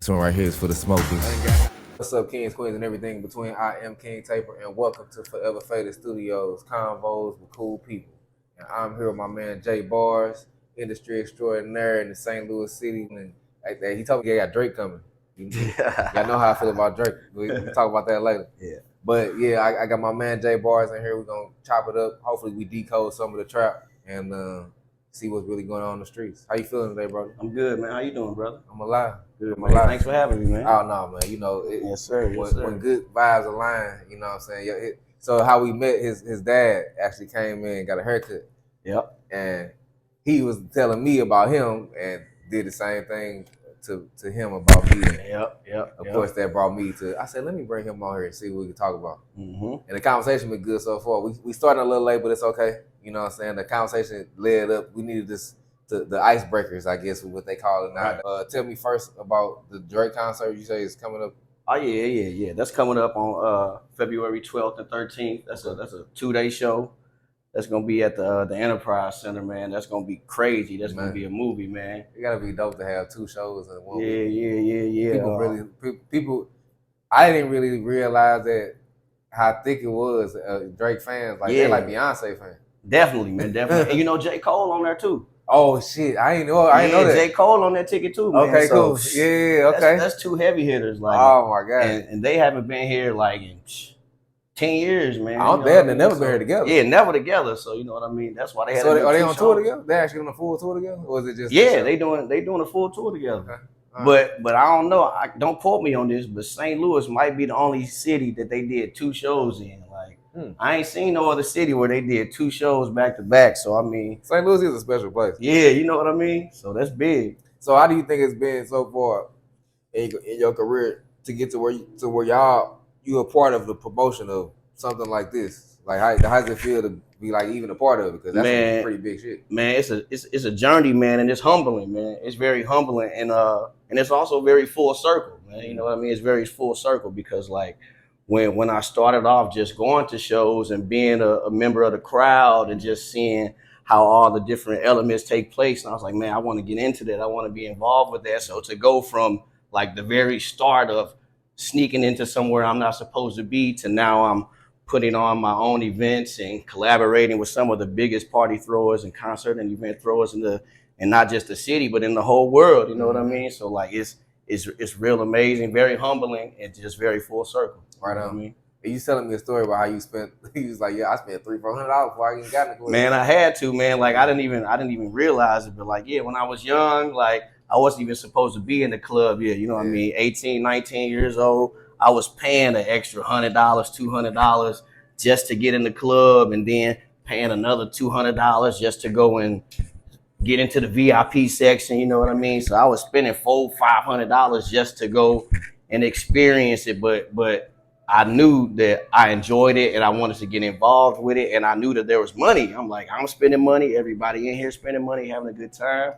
This one right here is for the smokers. What's up, kings, queens, and everything between? I am King Taper, and welcome to Forever Faded Studios, Convos with cool people. And I'm here with my man Jay Barzz, industry extraordinaire in the St. Louis city. And he told me he got Drake coming. Y'all know how I feel about Drake. We talk about that later. Yeah. But yeah, I got my man Jay Barzz in here. We're gonna chop it up. Hopefully, we decode some of the trap and see what's really going on in the streets. How you feeling today, brother? I'm good, man. How you doing, brother? I'm alive. Good, I'm man. alive. Thanks for having me, man. Oh no, man. You know, Yes, sir. When good vibes align, you know what I'm saying. So how we met, his dad actually came in and got a haircut. Yep. And he was telling me about him and did the same thing to him about me. Yep. Of course, that brought me to. I said, let me bring him on here and see what we can talk about. Mm-hmm. And the conversation been good so far. We started a little late, but it's okay. You know what I'm saying? The conversation led up. We needed this. The icebreakers, I guess, is what they call it now. Right. Tell me first about the Drake concert you say is coming up. Oh yeah. That's coming up on February 12th and 13th. That's a 2-day show. That's gonna be at the Enterprise Center, man. That's gonna be crazy. That's gonna be a movie, man. It gotta be dope to have 2 shows in one week. Yeah. People. I didn't really realize that how thick it was. Drake fans, like they're like Beyonce fans. Definitely, man. Definitely. And you know J. Cole on there too. Oh shit! I ain't know that. J. Cole on that ticket too, man. Okay, cool. Yeah, okay. That's 2 heavy hitters, like. Oh my god! And they haven't been here like in 10 years, man. They've never been here together. Yeah, never together. So you know what I mean. That's why they had. So are they on tour together? They actually on a full tour together, or is it just? Yeah, they doing a full tour together. Okay. But I don't know. Don't quote me on this, but St. Louis might be the only city that they did 2 shows in. Like I ain't seen no other city where they did 2 shows back to back. So I mean, St. Louis is a special place. Yeah, you know what I mean. So that's big. So how do you think it's been so far in your career to get to where you're a part of the promotion of something like this? Like how does it feel to be like even a part of it? Because that's some pretty big shit. Man, it's a journey, man, and it's humbling, man. It's very humbling, and it's also very full circle, man. You know what I mean? It's very full circle because like when I started off just going to shows and being a member of the crowd and just seeing how all the different elements take place, and I was like, man, I want to get into that. I want to be involved with that. So to go from like the very start of sneaking into somewhere I'm not supposed to be to now I'm putting on my own events and collaborating with some of the biggest party throwers and concert and event throwers and not just the city, but in the whole world. You know what I mean? So like it's real amazing, very humbling, and just very full circle. Right on. I mean, and you telling me a story about how you spent. He was like, "Yeah, I spent $300-400 before I even got in the club." Man, I had to, man. Like I didn't even realize it, but like when I was young, like I wasn't even supposed to be in the club yet. You know what I mean? 18, 19 years old. I was paying an extra $100, $200 just to get in the club, and then paying another $200 just to go and get into the VIP section. You know what I mean? So I was spending $400-500 just to go and experience it. But I knew that I enjoyed it and I wanted to get involved with it, and I knew that there was money. I'm like, I'm spending money. Everybody in here spending money, having a good time.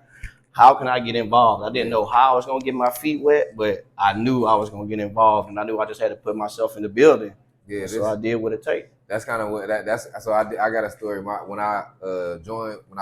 How can I get involved? I didn't know how I was going to get my feet wet, but I knew I was going to get involved, and I knew I just had to put myself in the building. Yeah, so I did what it takes. That's kind of what that's. So I got a story. When I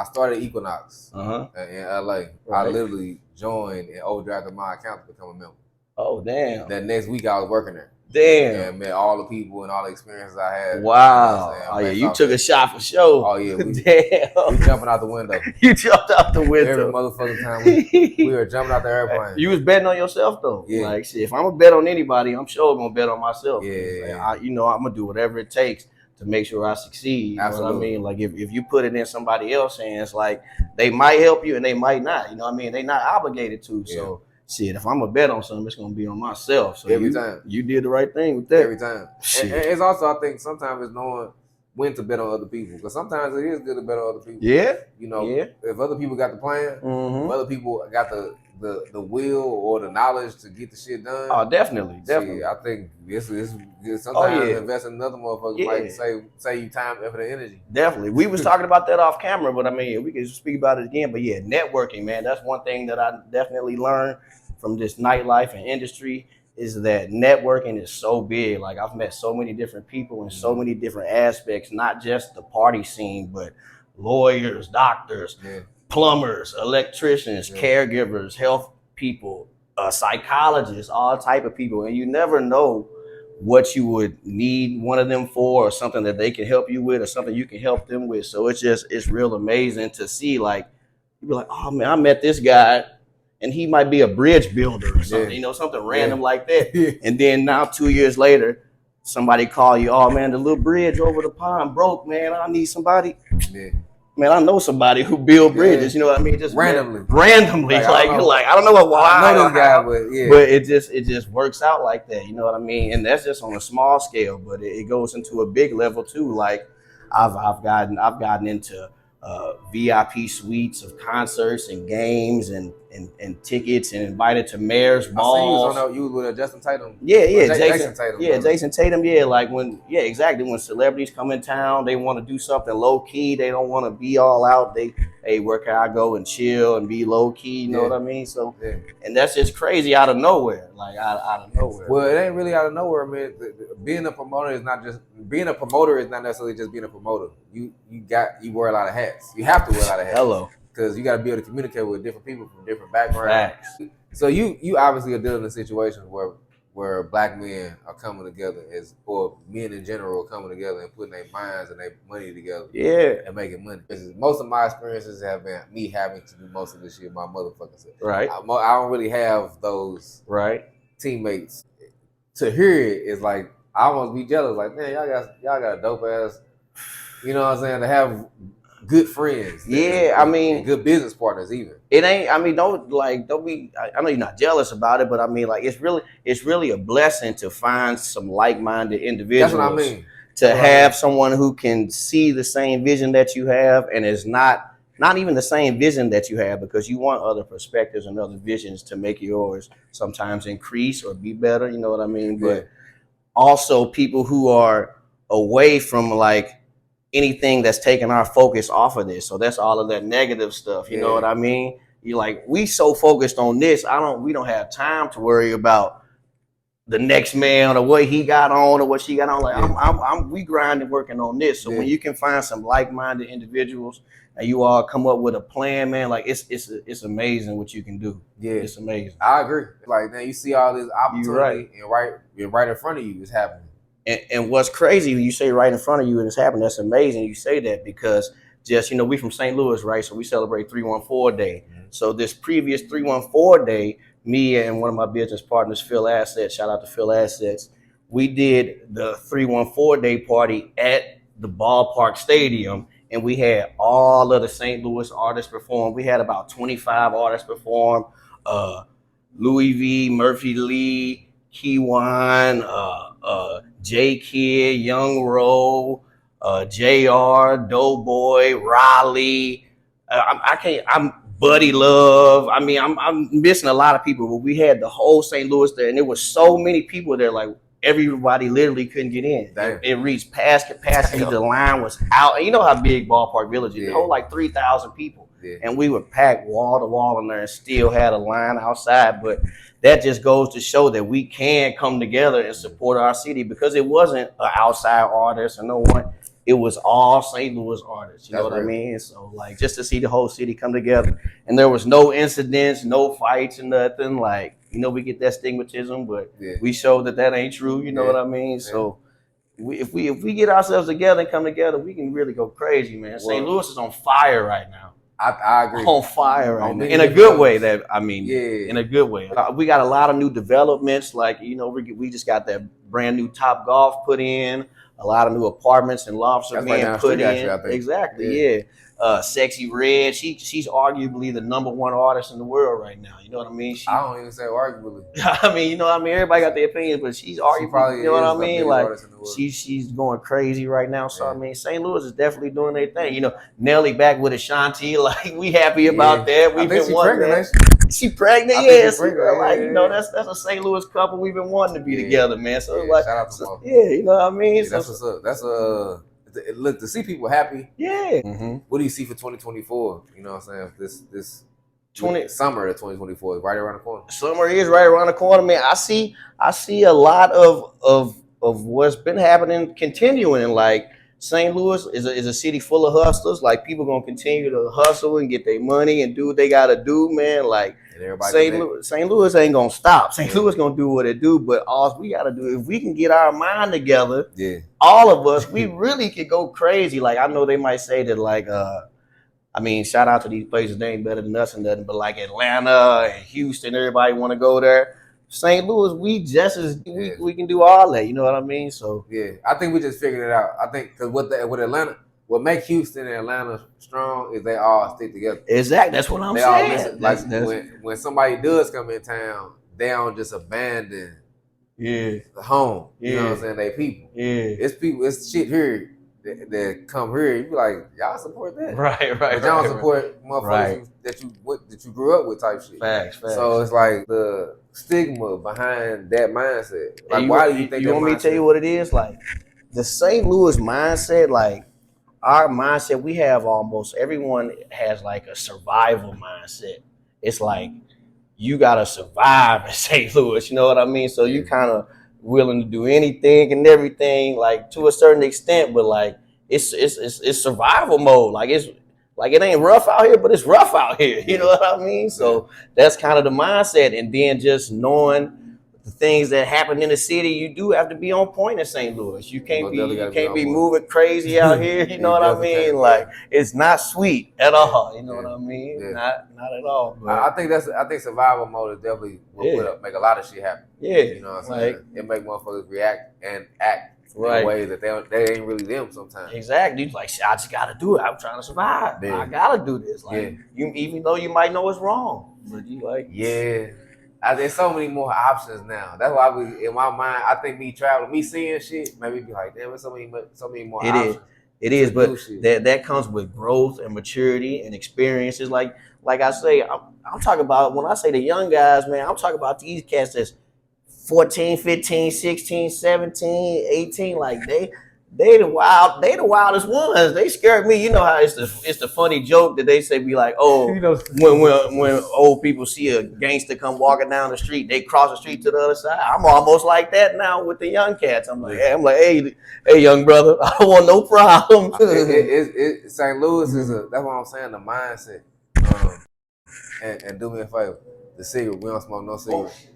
started Equinox in LA, right. I literally joined and overdrafted my account to become a member. Oh damn! That next week I was working there. Damn. And met all the people and all the experiences I had. Wow. Oh yeah, you took a shot for sure. Oh yeah. Damn. We jumping out the window. You jumped out the window. Every motherfucking time we were jumping out the airplane. You was betting on yourself though. Yeah. Like shit, if I'm gonna bet on anybody, I'm sure gonna bet on myself. Yeah. Like, I'm gonna do whatever it takes to make sure I succeed. You Absolutely. Know what I mean? Like if you put it in somebody else's hands, like they might help you and they might not. You know what I mean? They're not obligated to. Yeah. So shit, if I'm gonna bet on something, it's gonna be on myself. So every time you did the right thing with that. Every time. And it's also, I think, sometimes it's knowing when to bet on other people, because sometimes it is good to bet on other people. Yeah. You know, if other people got the plan, if other people got the will or the knowledge to get the shit done. Oh, definitely. I think this sometimes investing in another motherfucker might save you time, effort, and energy. Definitely. We was talking about that off camera, but I mean, we can speak about it again. But yeah, networking, man, that's one thing that I definitely learned from this nightlife and industry, is that networking is so big. Like I've met so many different people in so many different aspects, not just the party scene, but lawyers, doctors, plumbers, electricians, caregivers, health people, psychologists, all type of people, and you never know what you would need one of them for, or something that they can help you with, or something you can help them with. So it's real amazing to see, like, you be like, oh man, I met this guy and he might be a bridge builder or something, you know, something random like that. And then now 2 years later, somebody call you, oh man, the little bridge over the pond broke, man. I need somebody. Man, I know somebody who build bridges. You know what I mean? Just randomly, like I don't know why. I know this guy, but it just works out like that. You know what I mean? And that's just on a small scale, but it goes into a big level too. Like I've gotten into VIP suites of concerts and games and tickets, and invited to mayor's balls. You was with Justin Tatum. Jason Tatum. Yeah, Jason Tatum. Yeah, like exactly. When celebrities come in town, they want to do something low key. They don't want to be all out. Hey, where can I go and chill and be low key? You know what I mean? So, and that's just crazy out of nowhere. Like out of nowhere. Well, it ain't really out of nowhere, man. Being a promoter is not necessarily just being a promoter. You wear a lot of hats. You have to wear a lot of hats. Hello. Because you got to be able to communicate with different people from different backgrounds. Facts. So you obviously are dealing in situations where black men are coming together, or men in general are coming together and putting their minds and their money together. And making money. Most of my experiences have been me having to do most of this shit my motherfucking self. Right. I don't really have those teammates. To hear it is like, I almost be jealous. Like, man, y'all got a dope ass, you know what I'm saying, to have good friends. I mean, good business partners even. It ain't, I mean, don't be, I know you're not jealous about it, but I mean, like, it's really a blessing to find some like-minded individuals. That's what I mean. To have someone who can see the same vision that you have, and is not even the same vision that you have, because you want other perspectives and other visions to make yours sometimes increase or be better, you know what I mean? But also people who are away from like anything that's taking our focus off of this. So that's all of that negative stuff. You know what I mean? You're like, we so focused on this, we don't have time to worry about the next man or what he got on or what she got on. Like we grinding, working on this. So when you can find some like-minded individuals and you all come up with a plan, man, like it's amazing what you can do. Yeah, it's amazing. I agree. Like, man, you see all this opportunity and right in front of you is happening. And what's crazy, you say right in front of you and it's happening, that's amazing. You say that because just, we from St. Louis, right? So we celebrate 314 Day. So this previous 314 Day, me and one of my business partners, Phil Assets, shout out to Phil Assets, we did the 314 Day party at the ballpark stadium, and we had all of the St. Louis artists perform. We had about 25 artists perform. Louis V, Murphy Lee, Keywan, J Kid, Young Ro, JR, Doughboy, Raleigh. I'm Buddy Love. I mean, I'm missing a lot of people, but we had the whole St. Louis there, and there was so many people there, like everybody literally couldn't get in. It reached past capacity. The line was out. And you know how big Ballpark Village is. It hold like 3,000 people. And we were packed wall to wall in there and still had a line outside. But that just goes to show that we can come together and support our city, because it wasn't an outside artist or no one. It was all St. Louis artists. You know what I mean? So, like, just to see the whole city come together. And there was no incidents, no fights and nothing. Like, we get that stigmatism, but we showed that ain't true. You know what I mean? So if we get ourselves together and come together, we can really go crazy, man. St. Louis is on fire right now. I agree. On fire right now. In a good way. In a good way. We got a lot of new developments. Like, we just got that brand new Top Golf put in. A lot of new apartments and lofts are being put in. Exactly, Sexy Red. She's arguably the #1 artist in the world right now. You know what I mean? I don't even say arguably. I mean, everybody got their opinions, but she's arguably. You know what I mean? Like, she's going crazy right now. So I mean, St. Louis is definitely doing their thing. Nelly back with Ashanti. Like, we happy about that. We've been wanting that. She pregnant, yes. That's a St. Louis couple we've been wanting to be together, man. So like, shout out to them. You know what I mean? Yeah, that's what's up. That's look, to see people happy. Yeah. What do you see for 2024? You know what I'm saying? This summer of 2024 is right around the corner. Summer is right around the corner, man. I see a lot of what's been happening continuing. Like, St. Louis is a city full of hustlers. Like, people gonna continue to hustle and get their money and do what they gotta do, man. Like, And everybody St. Louis ain't gonna stop. St. Louis gonna do what it do, but all we gotta do, if we can get our mind together, all of us, we really could go crazy. Like, I know they might say that, like, I mean, shout out to these places, they ain't better than us and nothing, but like Atlanta and Houston, everybody want to go there. St. Louis, we just as we can do all that. You know what I mean? So yeah, I think we just figured it out. I think because with Atlanta, what makes Houston and Atlanta strong is they all stick together. Exactly, that's what I'm saying. Like when somebody does come in town, they don't just abandon the home. You know what I'm saying? They people. Yeah, it's shit here that come here. You be like, y'all support that, right? But y'all don't support motherfuckers that you grew up with type shit. Facts. So it's like the stigma behind that mindset. Like, why do you think? You want me to tell you what it is? Like the St. Louis mindset, like our mindset, we have almost everyone has like a survival mindset. It's like you gotta survive in St. Louis. You know what I mean? So you kind of willing to do anything and everything, like to a certain extent, but like it's survival mode. Like it's like it ain't rough out here, but it's rough out here. You know what I mean? So that's kind of the mindset. And then just knowing the things that happen in the city, you do have to be on point in St. Louis. You can't be moving crazy out here. You know what I mean? Like it's not sweet at all. You know what I mean? Yeah. Not at all. I think survival mode is definitely will make a lot of shit happen. Yeah, you know what I'm saying? It make motherfuckers react and act in ways that they ain't really them sometimes. Exactly. Like, I just gotta do it. I'm trying to survive. I gotta do this. Like you, even though you might know it's wrong, but you like there's so many more options now. That's why in my mind, I think me traveling, me seeing shit, maybe be like, damn, there's so many more options. It is, but that comes with growth and maturity and experiences. Like I say, I'm talking about, when I say the young guys, man, I'm talking about these cats that's 14, 15, 16, 17, 18, like they the wildest ones. They scared me. You know how it's the funny joke that they say, be like, oh, when old people see a gangster come walking down the street, they cross the street to the other side. I'm almost like that now with the young cats. I'm like, hey, young brother, I don't want no problem. St. Louis is that's what I'm saying, the mindset. And do me a favor, the cigarette, we don't smoke no cigarettes.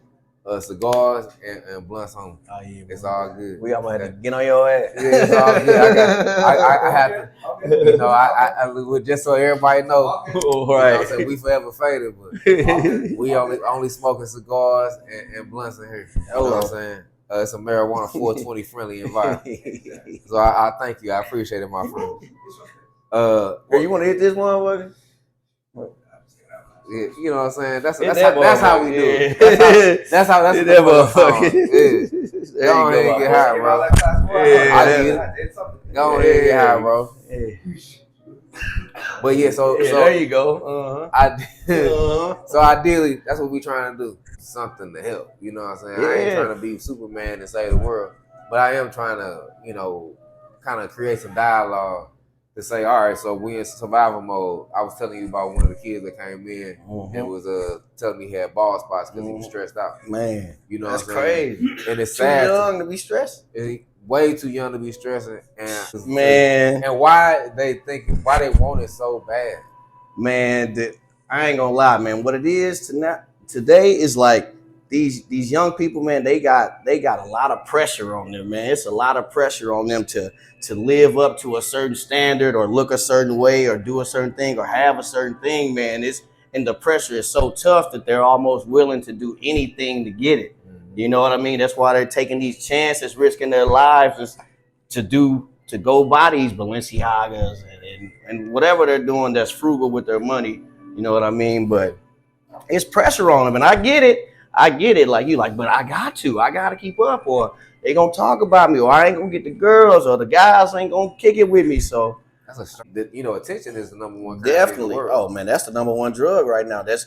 Cigars and blunts on. Oh yeah, it's all good. We almost had to get on your ass. Yeah, it's all good. I have to, you know, I just so everybody know. Right. You know, we forever faded, but we only smoking cigars and blunts in here. You know what I'm saying? It's a marijuana 420 friendly environment. So I thank you. I appreciate it, my friend. You want to hit this one, buddy? Yeah, you know what I'm saying? That's how we do it. That's how that motherfucker. Go ahead and get high, bro. Go ahead and get high, bro. But yeah, so there you go. So ideally, that's what we trying to do. Something to help. You know what I'm saying? I ain't trying to be Superman and save the world, but I am trying to, you know, kind of create some dialogue to say, all right, so we in survival mode. I was telling you about one of the kids that came in and was telling me he had bald spots because he was stressed out. Man, you know that's what I'm saying? Crazy. And it's too young to be stressed. Way too young to be stressing, and why they want it so bad. Man, I ain't gonna lie, man. What it is today is like these young people, man. They got a lot of pressure on them, man. It's a lot of pressure on them to live up to a certain standard or look a certain way or do a certain thing or have a certain thing, man. And the pressure is so tough that they're almost willing to do anything to get it. You know what I mean? That's why they're taking these chances, risking their lives to go buy these Balenciagas and whatever they're doing that's frugal with their money. You know what I mean? But it's pressure on them, and I get it. Like you like, but I got to keep up, or they gonna talk about me, or I ain't gonna get the girls, or the guys ain't gonna kick it with me. So attention is the number one. Definitely. Oh man, that's the number one drug right now. That's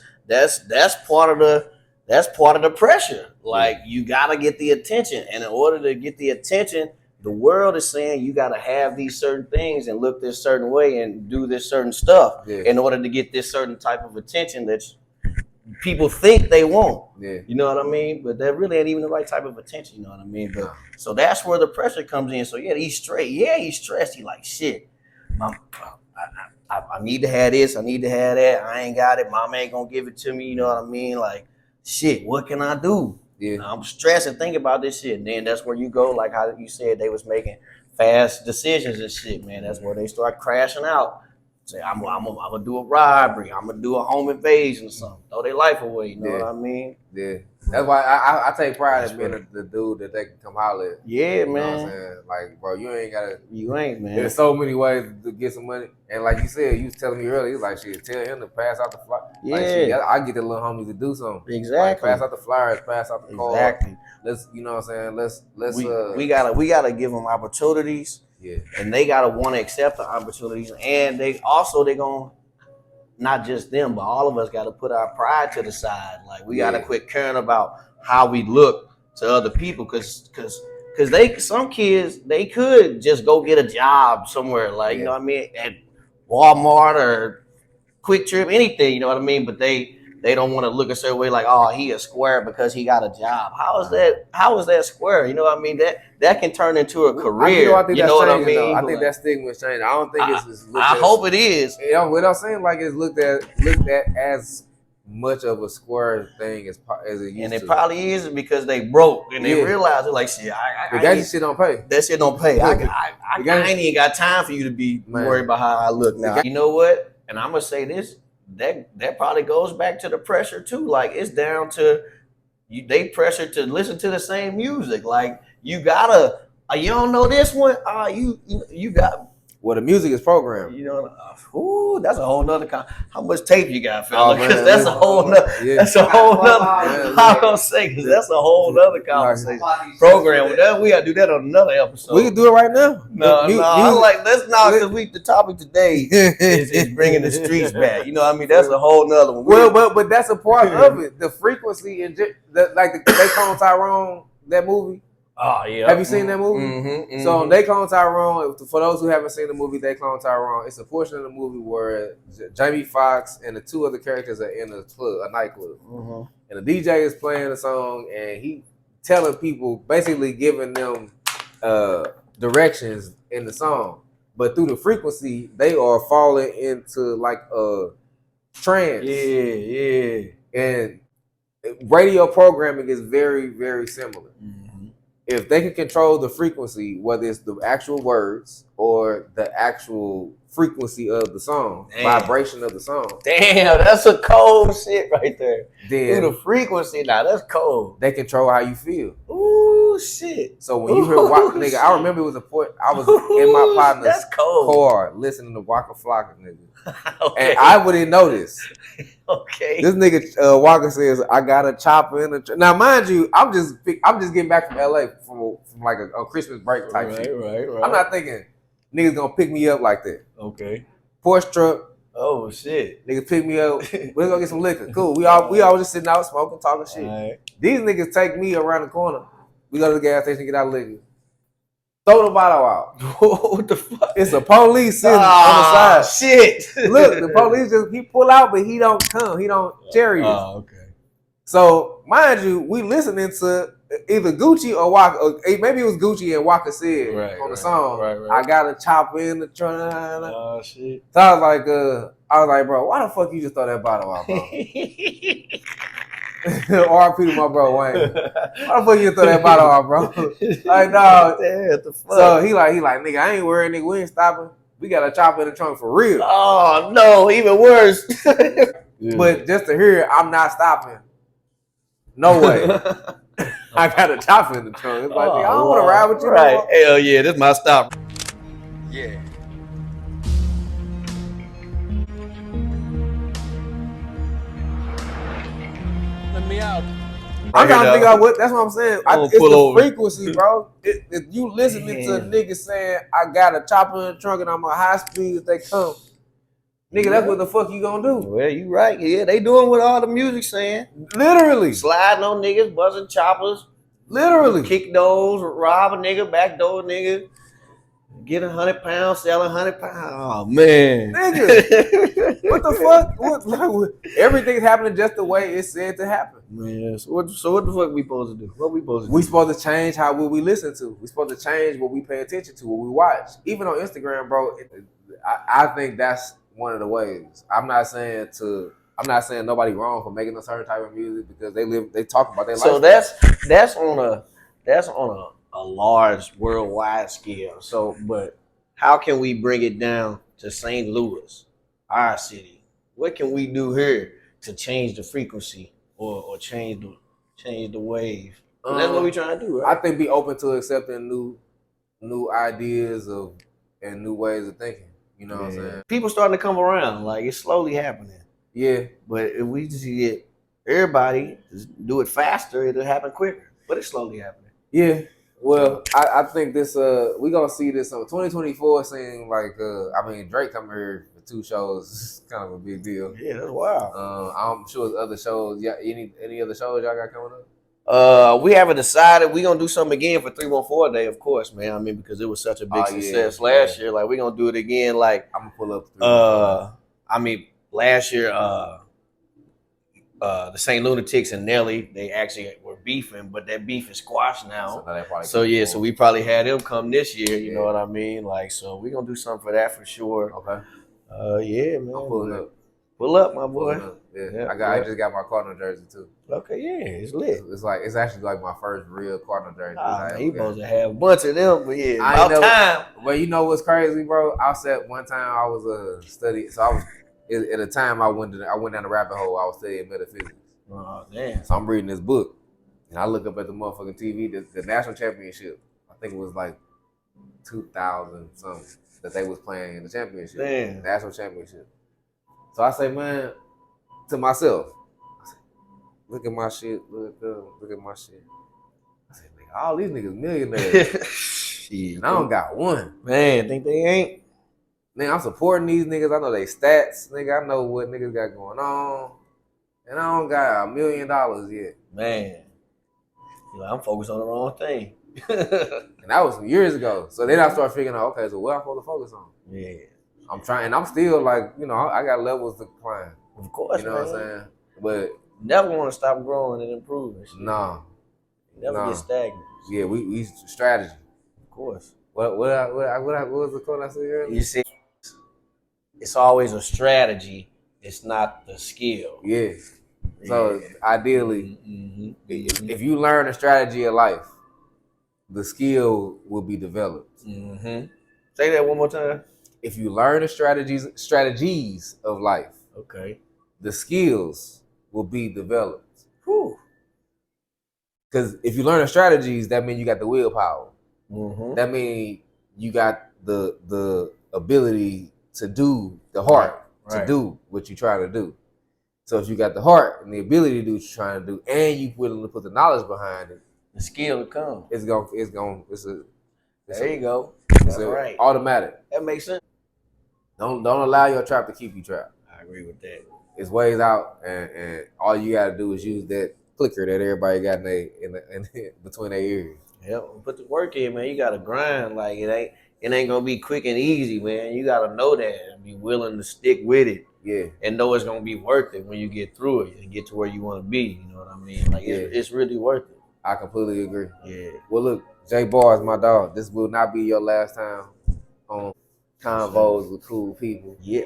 part of the pressure. Like you gotta get the attention, and in order to get the attention, the world is saying you gotta have these certain things and look this certain way and do this certain stuff in order to get this certain type of attention that people think they want. You know what I mean? But that really ain't even the right type of attention. You know what I mean? But so that's where the pressure comes in. So he's straight. Yeah, he's stressed. He like shit. I need to have this, I need to have that. I ain't got it. Mama ain't gonna give it to me. You know what I mean? Like, shit, what can I do? Yeah. I'm stressed and thinking about this shit. And then that's where you go, like how you said they was making fast decisions and shit, man. That's where they start crashing out. Say, I'm gonna do a robbery. I'm gonna do a home invasion or something. Throw their life away. You know what I mean? Yeah. That's why I take pride in being the dude that they can come holler at. Yeah, you know man. what I'm saying? Like, bro, you ain't gotta. You ain't, man. There's so many ways to get some money. And like you said, you was telling me earlier, you was like, shit, tell him to pass out the flyers. Yeah. Like, shit, I get the little homies to do something. Exactly. Like, pass out the flyers, pass out the card. Exactly. Let's, you know what I'm saying? Let's we gotta give them opportunities. Yeah. And they gotta want to accept the opportunities. And they gonna, not just them, but all of us got to put our pride to the side. Like, we got to quit caring about how we look to other people, because some kids, they could just go get a job somewhere, like, you know what I mean, at Walmart or Quick Trip, anything, you know what I mean, but they don't want to look a certain way, like, oh, he a square because he got a job. How is that square? You know what I mean? That can turn into a career. I think you know what I mean? Though. I think that stigma is changing. I don't think it's looked I hope it is. You know, what I'm saying, like, it's looked at as much of a square thing as it used to. And it probably is because they broke and they realize, they're like, shit, that shit don't pay. That shit don't pay. I ain't even got time for you to be worried about how I look now. You know what? And I'm gonna say this. That probably goes back to the pressure too. Like, it's down to you. They pressure to listen to the same music. Like, you gotta. You don't know this one. You got. Well, the music is programmed. You know, that's a whole nother. How much tape you got, fella? Because that's a whole nother. Yeah. That's a whole nother. I'm gonna say, because that's a whole nother conversation. Program. We gotta do that on another episode. We can do it right now. No. I'm like, let's not, because the topic today is bringing the streets back. You know what I mean? That's a whole nother one. Well, but that's a part of it. The frequency and like They Clone Tyrone, that movie. Oh yeah. Have you seen that movie? Mm-hmm. So They Clone Tyrone. For those who haven't seen the movie They Clone Tyrone, it's a portion of the movie where Jamie Foxx and the two other characters are in a nightclub, and the DJ is playing a song, and he telling people, basically giving them directions in the song, but through the frequency they are falling into like a trance. Yeah. And radio programming is very, very similar. If they can control the frequency, whether it's the actual words or the actual frequency of the song, vibration of the song. Damn, that's a cold shit right there. Then through the frequency, now that's cold. They control how you feel. Ooh, shit. So when you hear Waka, nigga, I remember it was a point. I was in my partner's car listening to Waka Flocka, nigga. Okay. And I wouldn't know this. Okay. This nigga Walker says, I got a chopper in the now, mind you, I'm just getting back from LA from like a Christmas break type shit. Right. I'm not thinking niggas gonna pick me up like that. Okay. Porsche truck. Oh shit. Niggas pick me up. We're gonna get some liquor. Cool. We all just sitting out smoking, talking shit. Right. These niggas take me around the corner. We go to the gas station, get out liquor. Throw the bottle out. What the fuck? It's a police sitting on the side. Shit. Look, the police he pull out, but he don't come. He don't cherry us. Oh, okay. So mind you, we listening to either Gucci or Waka, or maybe it was Gucci and Waka said on the song. Right. I got a chopper in the trunk. Oh shit. So I was like, bro, why the fuck you just throw that bottle out, bro? R.I.P. to my bro Wayne. Why the fuck you throw that bottle out, bro? Like, no. What the fuck? So he like, nigga, I ain't worried, nigga. We ain't stopping. We got a chopper in the trunk for real. Oh no, even worse. But just to hear it, I'm not stopping. No way. I got a chopper in the trunk. It's like, nigga, I don't want to ride with you. Right. Hell yeah, this is my stop. Yeah. Let me out. I'm trying to figure out what. That's what I'm saying. It's the frequency, bro. If you listening to niggas saying, I got a chopper in the trunk and I'm on high speed if they come, nigga, that's what the fuck you gonna do. Well, you right. Yeah, they doing what all the music saying. Literally. Sliding on niggas, buzzing choppers. Literally. Kick doors, rob a nigga, backdoor nigga. Get 100 pounds, sell 100 pounds. Oh, man. Nigga. What the fuck? Everything's happening just the way it's said to happen. Man, so what the fuck we supposed to do? What we supposed to do? We supposed to change what we listen to. We supposed to change what we pay attention to, what we watch. Even on Instagram, bro, I think that's one of the ways. I'm not saying nobody wrong for making a certain type of music because they talk about their life. So that's on a large worldwide scale. So, but how can we bring it down to St. Louis, our city? What can we do here to change the frequency or change the wave? And that's what we're trying to do, right? I think be open to accepting new ideas and new ways of thinking. You know what I'm saying? People starting to come around. Like, it's slowly happening. Yeah. But if we just get everybody to do it faster, it'll happen quicker. But it's slowly happening. Yeah. Well, I think this we gonna see this on 2024 seeing like Drake coming here for 2 shows is kind of a big deal. Yeah, that's wild. I'm sure there's other shows. Yeah, any other shows y'all got coming up? We haven't decided. We're gonna do something again for 314 Day, of course, man. I mean, because it was such a big success last year. Like, we're gonna do it again. Like, I'm gonna pull up. Last year, the St. Lunatics and Nelly, they actually were beefing, but that beef is squashed now. So we probably had them come this year. You know what I mean? Like, so we're gonna do something for that for sure. Okay. Yeah, man. I'm pulling up. Pull up, my boy. Yeah. I just got my Cardinal jersey too. Okay, yeah, it's lit. It's actually like my first real Cardinal jersey. Man, he supposed to have a bunch of them, but yeah, about time. Well, you know what's crazy, bro? I said one time I was studying, so I was at a time I went down the rabbit hole. I was studying metaphysics. Oh damn! So I'm reading this book, and I look up at the motherfucking TV, the national championship. I think it was like 2000 something that they was playing in the championship, national championship. So I say, man, to myself, I say, look at my shit, look at my shit. I say, nigga, all these niggas millionaires. Shit, and I don't got one. Man, think they ain't? Nigga, I'm supporting these niggas. I know they stats. Nigga, I know what niggas got going on. And I don't got $1 million yet. Man, I'm focused on the wrong thing. And that was some years ago. So then I started figuring out, okay, so what I'm supposed to focus on? Yeah. I'm trying, and I'm still like, I got levels to climb. Of course, you know what I'm saying? But never want to stop growing and improving. No. Never get stagnant. Yeah, we strategy. Of course. What was the quote I said earlier? You see, it's always a strategy. It's not the skill. Yeah. So ideally, if you learn a strategy of life, the skill will be developed. Say that one more time. If you learn the strategies of life, okay, the skills will be developed. Whew. Because if you learn the strategies, that means you got the willpower. That means you got the ability to do the heart to do what you're trying to do. So if you got the heart and the ability to do what you're trying to do, and you willing to put the knowledge behind it, the skill will come. There you go. It's right. Automatic. That makes sense. Don't allow your trap to keep you trapped. I agree with that. It's ways out, and all you got to do is use that clicker that everybody got in between their ears. Yep. Put the work in, man. You got to grind. Like, it ain't gonna be quick and easy, man. You got to know that and be willing to stick with it. Yeah. And know it's gonna be worth it when you get through it and get to where you want to be. You know what I mean? Like, it's really worth it. I completely agree. Yeah. Well, look, J Barzz, my dog. This will not be your last time on Convos with Cool People. Yeah.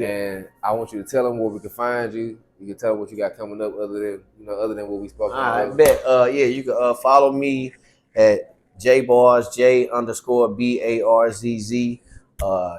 And I want you to tell them where we can find you. You can tell them what you got coming up other than what we spoke about. I bet. You can follow me at JBarzz, J_BARZZ.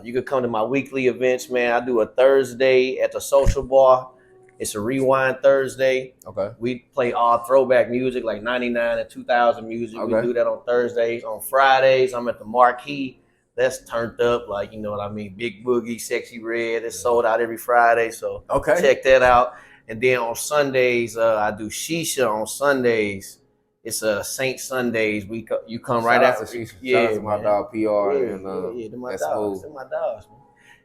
You can come to my weekly events, man. I do a Thursday at the Social Bar. It's a Rewind Thursday. Okay. We play all throwback music, like 99 and 2000 music. Okay. We do that on Thursdays. On Fridays, I'm at the Marquee. That's turned up, like, you know what I mean? Big Boogie, Sexy Red. It's sold out every Friday, so check that out. And then on Sundays, I do Shisha on Sundays. It's Saint Sundays. You come right after Shisha. Shout out to my dog PR and they're my dogs. They're my dogs, man.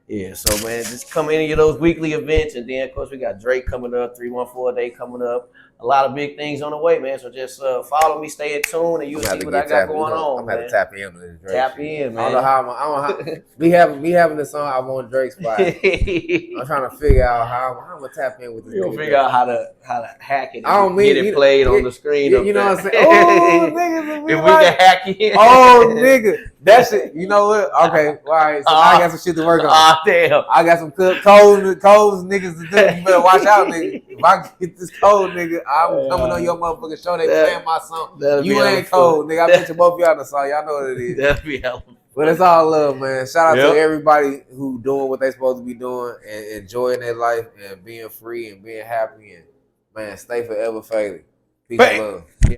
Yeah, so, man, just come any of those weekly events. And then, of course, we got Drake coming up, 314 Day coming up. A lot of big things on the way, man. So just follow me, stay in tune, and you'll see what I got going on, I'm going to tap in to this Drake. Tap in, man. I don't know how me having this song, I want Drake's spot. I'm trying to figure out how I'm going to tap in with this. You're going to figure out how to hack it and get it played on the screen. You know what I'm saying? Oh, niggas. If we can hack it. Oh, nigga. That shit, you know what? Okay, all right. So now I got some shit to work on. Oh, damn. I got some cold niggas to do. You better watch out, nigga. If I get this cold nigga, I'm coming on your motherfucking show. They playing my song. You ain't cold, nigga. I bet you both of y'all the song. Y'all know what it is. That'd be hella fun. But it's all love, man. Shout out Yep. to everybody who doing what they supposed to be doing and enjoying their life and being free and being happy and man, stay forever faded. Peace and love.